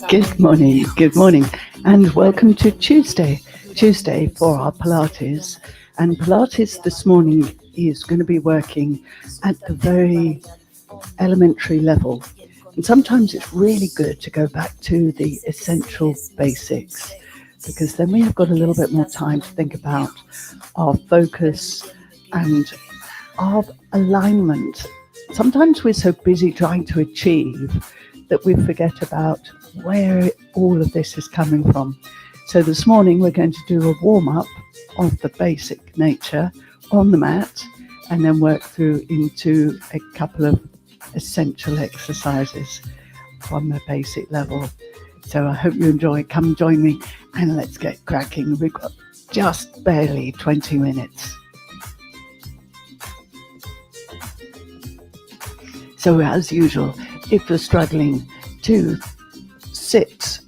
Good morning, and welcome to Tuesday for our Pilates. And Pilates this morning is going to be working at the very elementary level. And sometimes it's really good to go back to the essential basics, because then we have got a little bit more time to think about our focus and our alignment. Sometimes we're so busy trying to achieve that we forget about where all of this is coming from. So this morning we're going to do a warm-up of the basic nature on the mat, and then work through into a couple of essential exercises from the basic level. So I hope you enjoy. Come join me and let's get cracking. We've got just barely 20 minutes. So as usual, if you're struggling to sit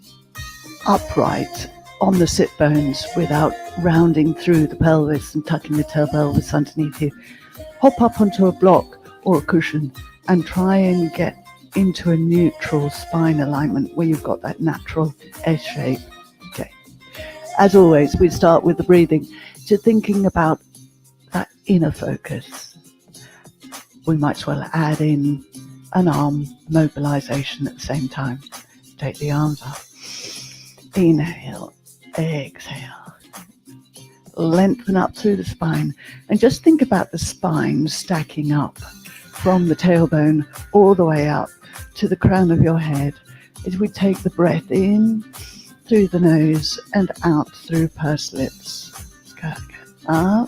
upright on the sit bones without rounding through the pelvis and tucking the tail pelvis underneath you, hop up onto a block or a cushion and try and get into a neutral spine alignment where you've got that natural S shape. Okay. As always, we start with the breathing, to thinking about that inner focus. We might as well add in an arm mobilization at the same time. Take the arms up. Inhale, exhale. Lengthen up through the spine, and just think about the spine stacking up from the tailbone all the way up to the crown of your head as we take the breath in through the nose and out through pursed lips. Up,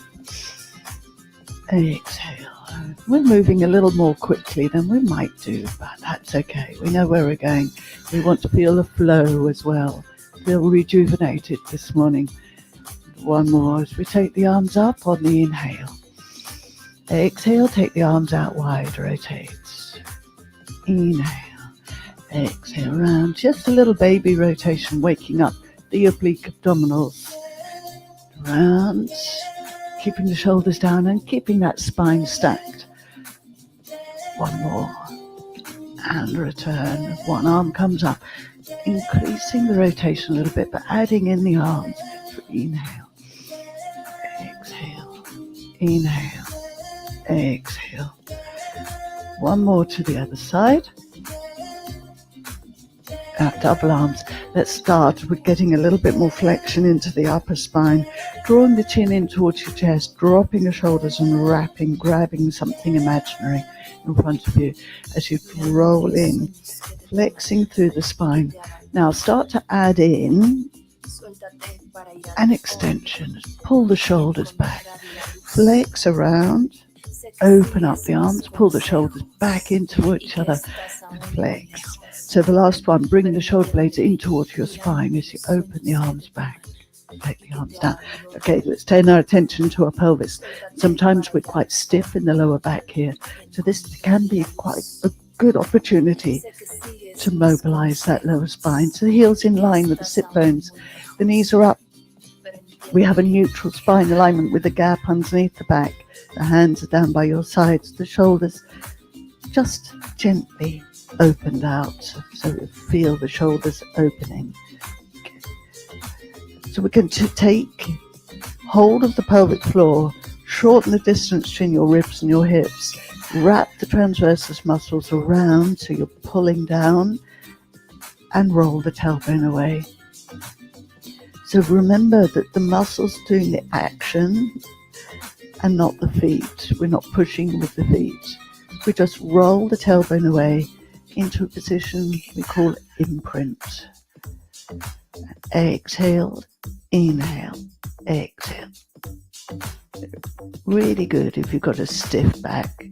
exhale. We're moving a little more quickly than we might do, but that's okay. We know where we're going. We want to feel the flow as well. Feel rejuvenated this morning. One more as we take the arms up on the inhale. Exhale, take the arms out wide, rotate. Inhale, exhale, round. Just a little baby rotation, waking up the oblique abdominals. Round, keeping the shoulders down and keeping that spine stacked. One more, and return. One arm comes up, increasing the rotation a little bit, but adding in the arms. Inhale, exhale, inhale, exhale. One more to the other side. Double arms. Let's start with getting a little bit more flexion into the upper spine, drawing the chin in towards your chest, dropping your shoulders and wrapping, grabbing something imaginary in front of you as you roll in, flexing through the spine. Now start to add in an extension. Pull the shoulders back, flex around, open up the arms, pull the shoulders back into each other, and flex. So the last one, bring the shoulder blades in towards your spine as you open the arms back. Take the arms down. Okay, let's turn our attention to our pelvis. Sometimes we're quite stiff in the lower back here, so this can be quite a good opportunity to mobilize that lower spine. So the heels in line with the sit bones, the knees are up. We have a neutral spine alignment with the gap underneath the back. The hands are down by your sides, the shoulders just gently opened out, so you feel the shoulders opening. So we're going to take hold of the pelvic floor, shorten the distance between your ribs and your hips, wrap the transversus muscles around so you're pulling down, and roll the tailbone away. So remember that the muscles doing the action and not the feet. We're not pushing with the feet. We just roll the tailbone away into a position we call imprint. Exhale, inhale, exhale. Really good if you've got a stiff back.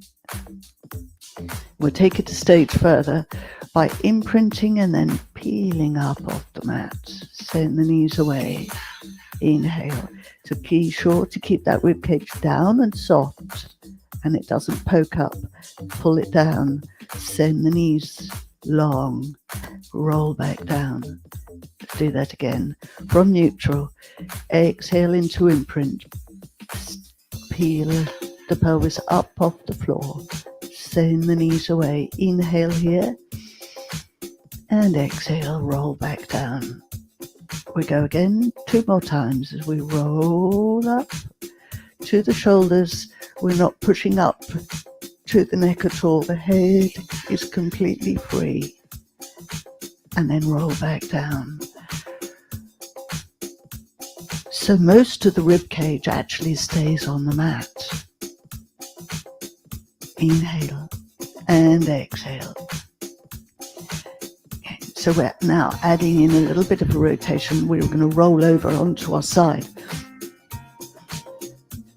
We'll take it a stage further by imprinting and then peeling up off the mat. Send the knees away. Inhale. So be sure to keep that ribcage down and soft, and it doesn't poke up. Pull it down. Send the knees long. Roll back down. Do that again. From neutral, exhale into imprint. Peel the pelvis up off the floor. send the knees away. Inhale here and exhale, roll back down. We go again 2 more times as we roll up to the shoulders. We're not pushing up to the neck at all. The head is completely free. And then roll back down. So most of the rib cage actually stays on the mat. Inhale and exhale. Okay, so we're now adding in a little bit of a rotation. We're going to roll over onto our side.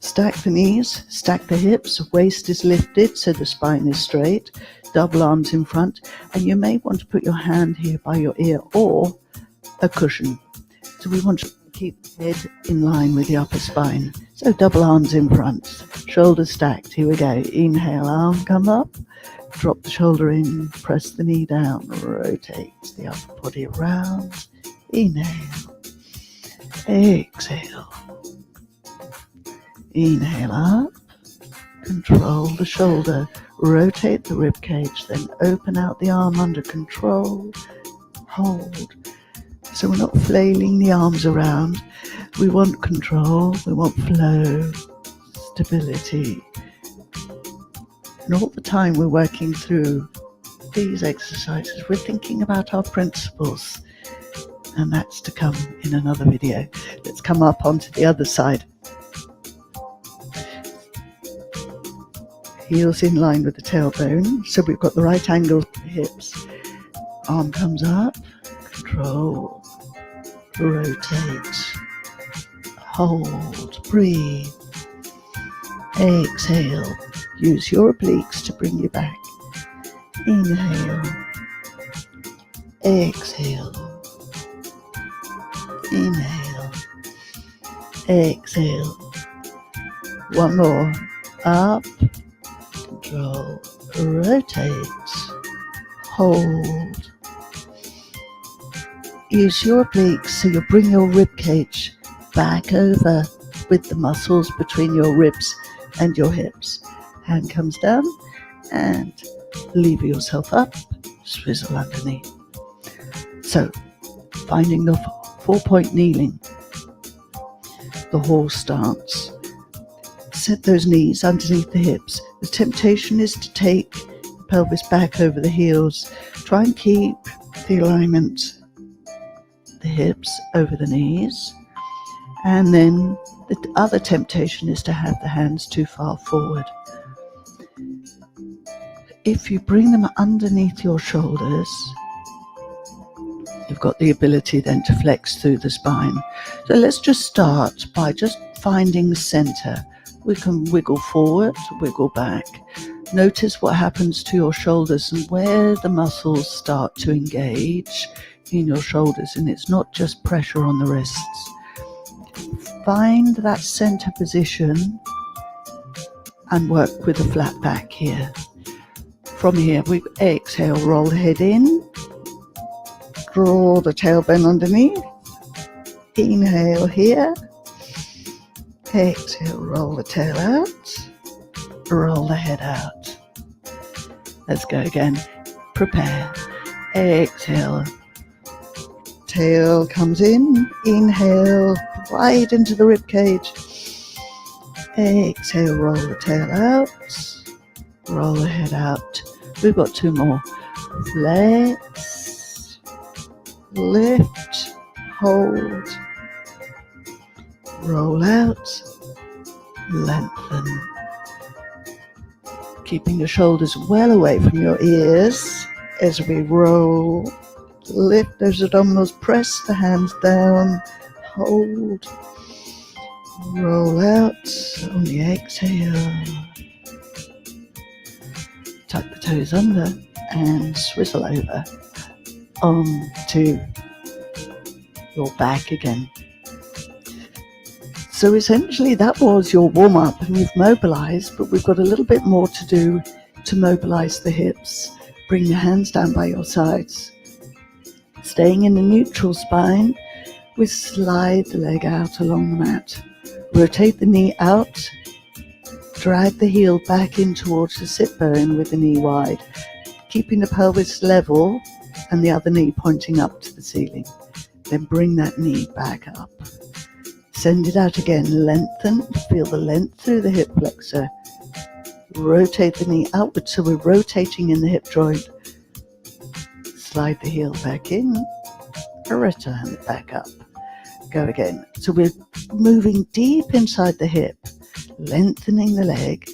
Stack the knees, stack the hips, waist is lifted so the spine is straight, double arms in front, and you may want to put your hand here by your ear or a cushion. So we want to keep the head in line with the upper spine. So double arms in front, shoulders stacked. Here we go. Inhale, arm come up, drop the shoulder in, press the knee down, rotate the upper body around. Inhale, exhale. Inhale up, control the shoulder, rotate the rib cage, then open out the arm under control, hold. So we're not flailing the arms around. We want control, we want flow, stability. And all the time we're working through these exercises, we're thinking about our principles. And that's to come in another video. Let's come up onto the other side. Heels in line with the tailbone, so we've got the right angle for the hips. Arm comes up, control, rotate, hold, breathe, exhale. Use your obliques to bring you back. Inhale, exhale, inhale, exhale. One more, up, control, rotate, hold. Use your obliques so you bring your rib cage back over with the muscles between your ribs and your hips. Hand comes down and lever yourself up, swizzle underneath. So, finding the 4-point kneeling, the horse stance. Set those knees underneath the hips. The temptation is to take the pelvis back over the heels. Try and keep the alignment, the hips over the knees. And then the other temptation is to have the hands too far forward. If you bring them underneath your shoulders, you've got the ability then to flex through the spine. So let's just start by just finding the center. We can wiggle forward, wiggle back. Notice what happens to your shoulders and where the muscles start to engage in your shoulders, and it's not just pressure on the wrists. Find that center position and work with a flat back here. From here, we exhale, roll the head in, draw the tailbone underneath, inhale here, exhale, roll the tail out, roll the head out. Let's go again. Prepare. Exhale. Tail comes in. Inhale, right into the rib cage. Exhale, roll the tail out, roll the head out. We've got 2 more. Flex, lift, hold, roll out, lengthen. Keeping your shoulders well away from your ears as we roll. Lift those abdominals, press the hands down, hold, roll out on the exhale. Tuck the toes under and swizzle over onto your back again. So essentially that was your warm-up, and you've mobilized, but we've got a little bit more to do to mobilize the hips. Bring the hands down by your sides. Staying in the neutral spine, we slide the leg out along the mat. Rotate the knee out, drag the heel back in towards the sit bone with the knee wide, keeping the pelvis level and the other knee pointing up to the ceiling. Then bring that knee back up. Send it out again, lengthen, feel the length through the hip flexor. Rotate the knee outwards, so we're rotating in the hip joint. Slide the heel back in, return it back up. Go again. So we're moving deep inside the hip, lengthening the leg,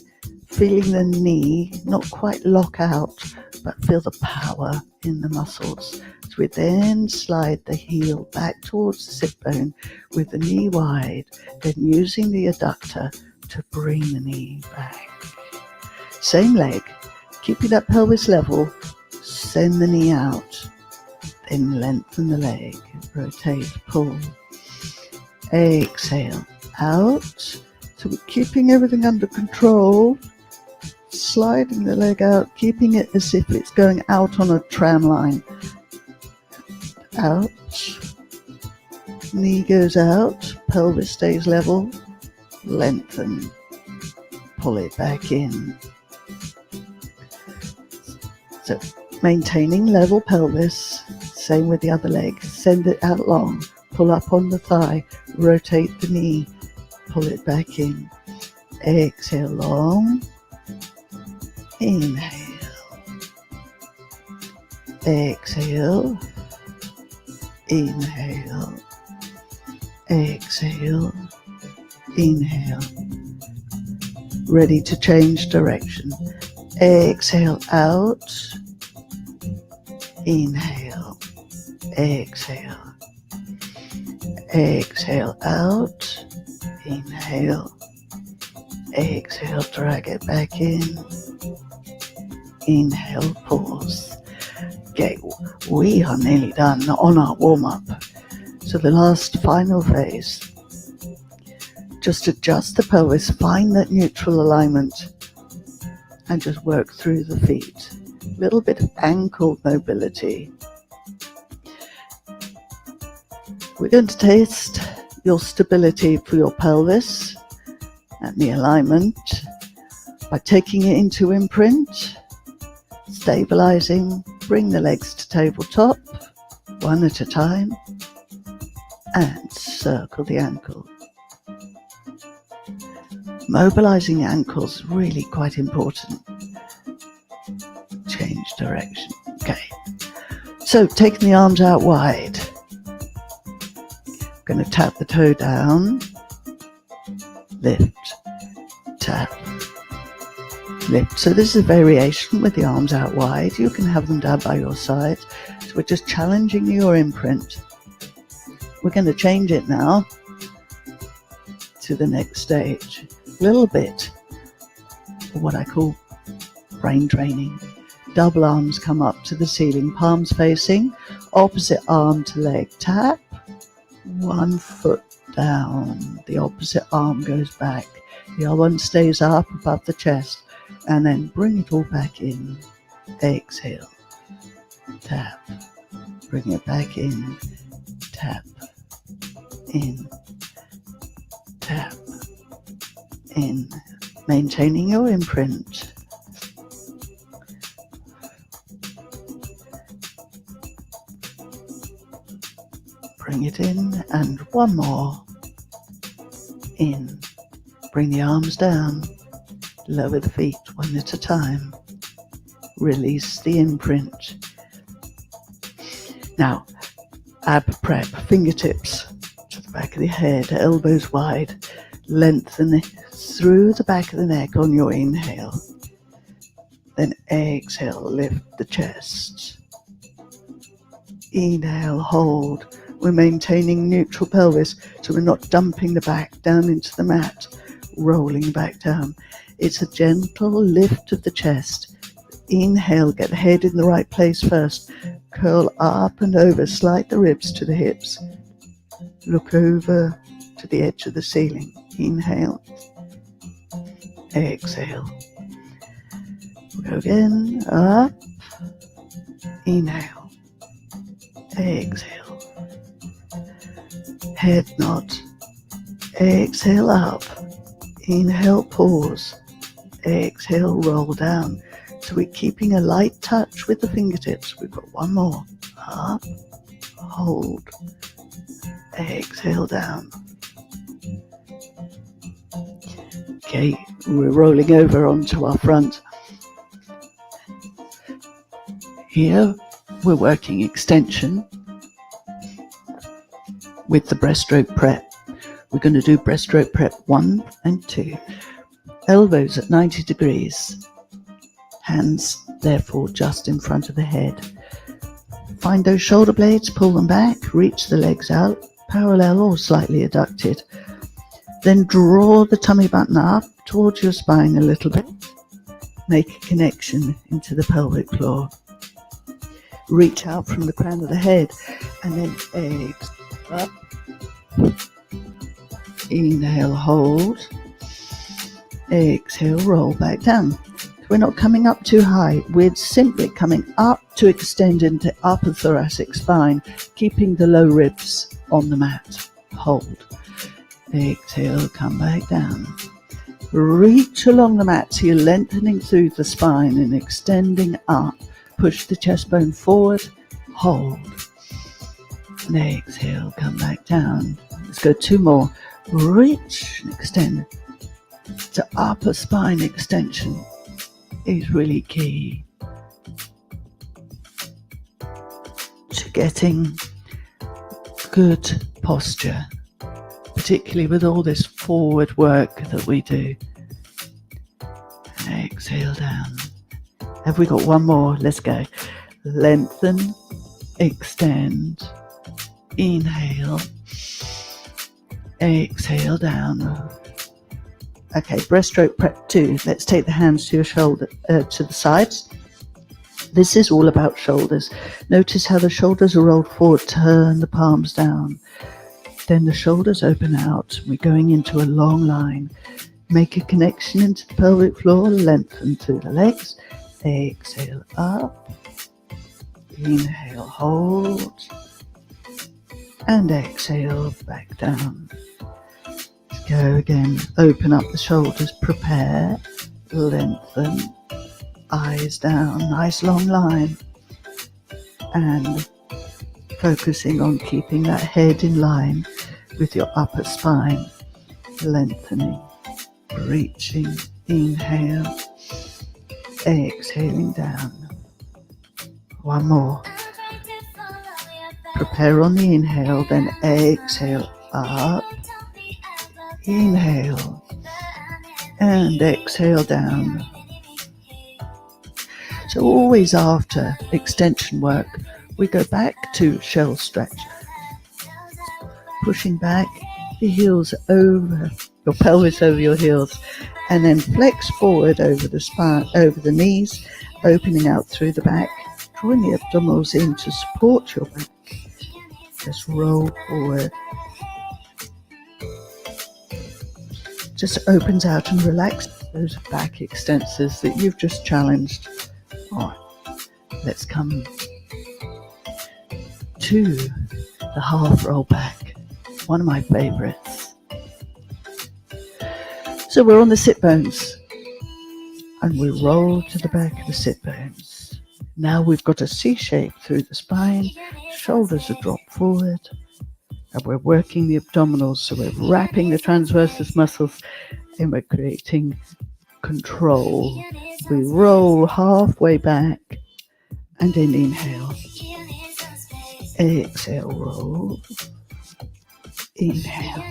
feeling the knee not quite lock out, but feel the power in the muscles. So we then slide the heel back towards the sit bone with the knee wide, then using the adductor to bring the knee back. Same leg, keeping that pelvis level, send the knee out, then lengthen the leg, rotate, pull, exhale, out. So we're keeping everything under control, sliding the leg out, keeping it as if it's going out on a tram line. Out, knee goes out, pelvis stays level, lengthen, pull it back in. So maintaining level pelvis, same with the other leg, send it out long, pull up on the thigh, rotate the knee, pull it back in. Exhale long, inhale, exhale, inhale, exhale, inhale. Ready to change direction. Exhale out, inhale, exhale, exhale out, inhale, exhale, drag it back in, inhale, pause. Okay, we are nearly done on our warm-up. So the last final phase, just adjust the pelvis, find that neutral alignment, and just work through the feet. A little bit of ankle mobility. We're going to test your stability for your pelvis and the alignment by taking it into imprint, stabilizing, bring the legs to tabletop, one at a time, and circle the ankle. Mobilizing ankles really quite important. Change direction. Okay. So taking the arms out wide. Going to tap the toe down. Lift. Tap. Lift. So this is a variation with the arms out wide. You can have them down by your side. So we're just challenging your imprint. We're going to change it now to the next stage. A little bit of what I call brain training. Double arms come up to the ceiling, palms facing, opposite arm to leg tap, one foot down, the opposite arm goes back, the other one stays up above the chest, and then bring it all back in. Exhale, tap, bring it back in, tap, in, tap, in, maintaining your imprint. Bring it in, and one more. In, bring the arms down, lower the feet one at a time. Release the imprint. Now, ab prep, fingertips to the back of the head, elbows wide, lengthen it through the back of the neck on your inhale. Then exhale, lift the chest. Inhale, hold. We're maintaining neutral pelvis, so we're not dumping the back down into the mat, rolling back down. It's a gentle lift of the chest. Inhale, get the head in the right place first. Curl up and over, slide the ribs to the hips. Look over to the edge of the ceiling. Inhale. Exhale. We'll go again. Up. Inhale. Exhale. Head nod. Exhale up. Inhale, pause. Exhale, roll down. So we're keeping a light touch with the fingertips. We've got one more. Up, hold, exhale down. Okay, we're rolling over onto our front. Here, we're working extension with the breaststroke prep. We're going to do breaststroke prep 1 and 2. Elbows at 90 degrees. Hands, therefore, just in front of the head. Find those shoulder blades, pull them back, reach the legs out, parallel or slightly adducted. Then draw the tummy button up towards your spine a little bit. Make a connection into the pelvic floor. Reach out from the crown of the head and then exhale up. Inhale, hold. Exhale, roll back down. We're not coming up too high. We're simply coming up to extend into upper thoracic spine, keeping the low ribs on the mat. Hold. Exhale, come back down. Reach along the mat so you're lengthening through the spine and extending up. Push the chest bone forward. Hold. And exhale, come back down. Let's go 2 more. Reach and extend. The upper spine extension is really key to getting good posture, particularly with all this forward work that we do. Exhale down. Have we got one more? Let's go. Lengthen, extend, inhale, exhale down. Okay, breaststroke prep 2. Let's take the hands to your shoulder, to the sides. This is all about shoulders. Notice how the shoulders are rolled forward, turn the palms down. Then the shoulders open out. We're going into a long line. Make a connection into the pelvic floor, lengthen through the legs. Exhale up. Inhale, hold. And exhale, back down. Go again, open up the shoulders, prepare, lengthen, eyes down, nice long line, and focusing on keeping that head in line with your upper spine, lengthening, reaching, inhale, exhaling down. One more. Prepare on the inhale, then exhale up. Inhale and exhale down. So always after extension work, we go back to shell stretch. Pushing back the heels over, your pelvis over your heels, and then flex forward over the spine, over the knees, opening out through the back, drawing the abdominals in to support your back. Just roll forward. Just opens out and relaxes those back extensors that you've just challenged. All right, let's come to the half roll back, one of my favorites. So we're on the sit bones and we roll to the back of the sit bones. Now we've got a C shape through the spine, shoulders are dropped forward. And we're working the abdominals, so we're wrapping the transversus muscles and we're creating control. We roll halfway back and then inhale. Exhale, roll. Inhale.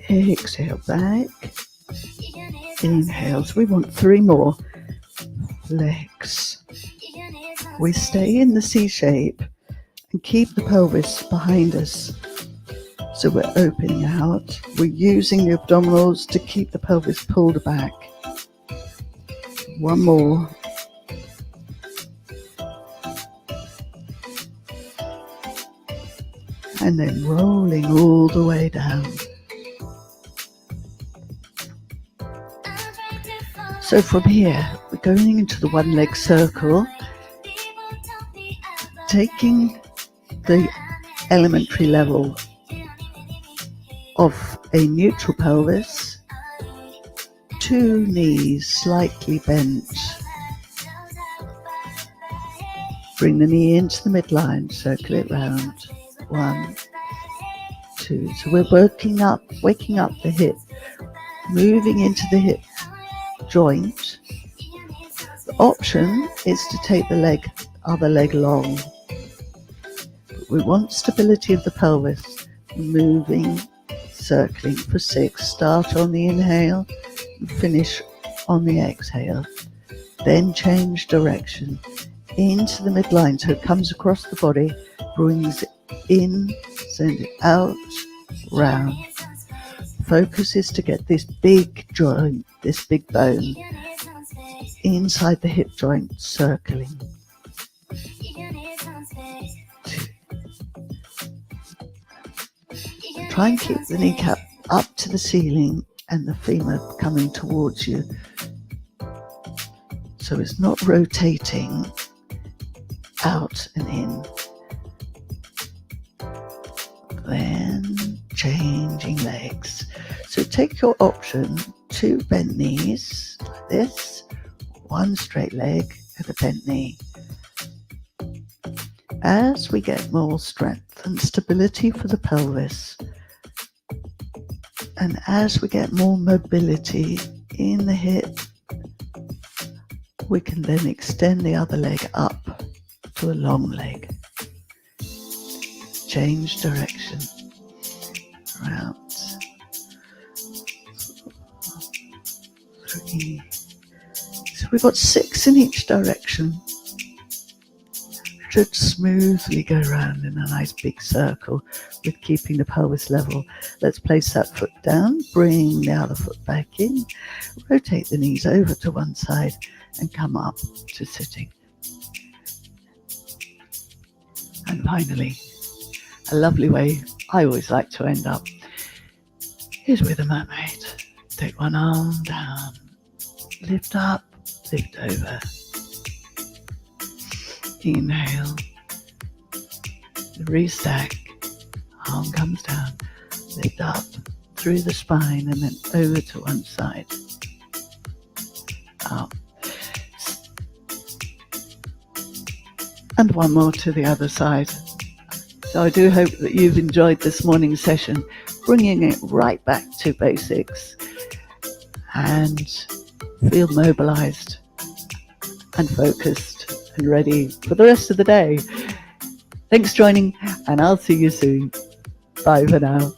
Exhale, back. Inhale. So we want 3 more. Legs. We stay in the C shape. And keep the pelvis behind us. So we're opening out. We're using the abdominals to keep the pelvis pulled back. One more. And then rolling all the way down. So from here, we're going into the one leg circle, taking the elementary level of a neutral pelvis 2 knees slightly bent. Bring the knee into the midline, circle it round. 1, 2. So we're waking up the hip, moving into the hip joint. The option is to take the other leg long. We want stability of the pelvis, moving, circling for 6. Start on the inhale and finish on the exhale. Then change direction into the midline so it comes across the body, brings it in, send it out, round. Focus is to get this big joint, this big bone inside the hip joint, circling. 2. Try and keep the kneecap up to the ceiling and the femur coming towards you, so it's not rotating out and in. Then changing legs. So take your option, 2 bent knees like this, 1 straight leg and a bent knee. As we get more strength and stability for the pelvis, and as we get more mobility in the hip, we can then extend the other leg up to a long leg. Change direction. Round. 3. So we've got 6 in each direction. Should smoothly go round in a nice big circle with keeping the pelvis level. Let's place that foot down, bring the other foot back in, rotate the knees over to one side and come up to sitting. And finally, a lovely way I always like to end up is with a mermaid. Take one arm down, lift up, lift over. Inhale, restack, arm comes down, lift up through the spine and then over to one side. Up. And one more to the other side. So I do hope that you've enjoyed this morning's session, bringing it right back to basics and feel mobilized and focused and ready for the rest of the day. Thanks for joining, and I'll see you soon. Bye for now.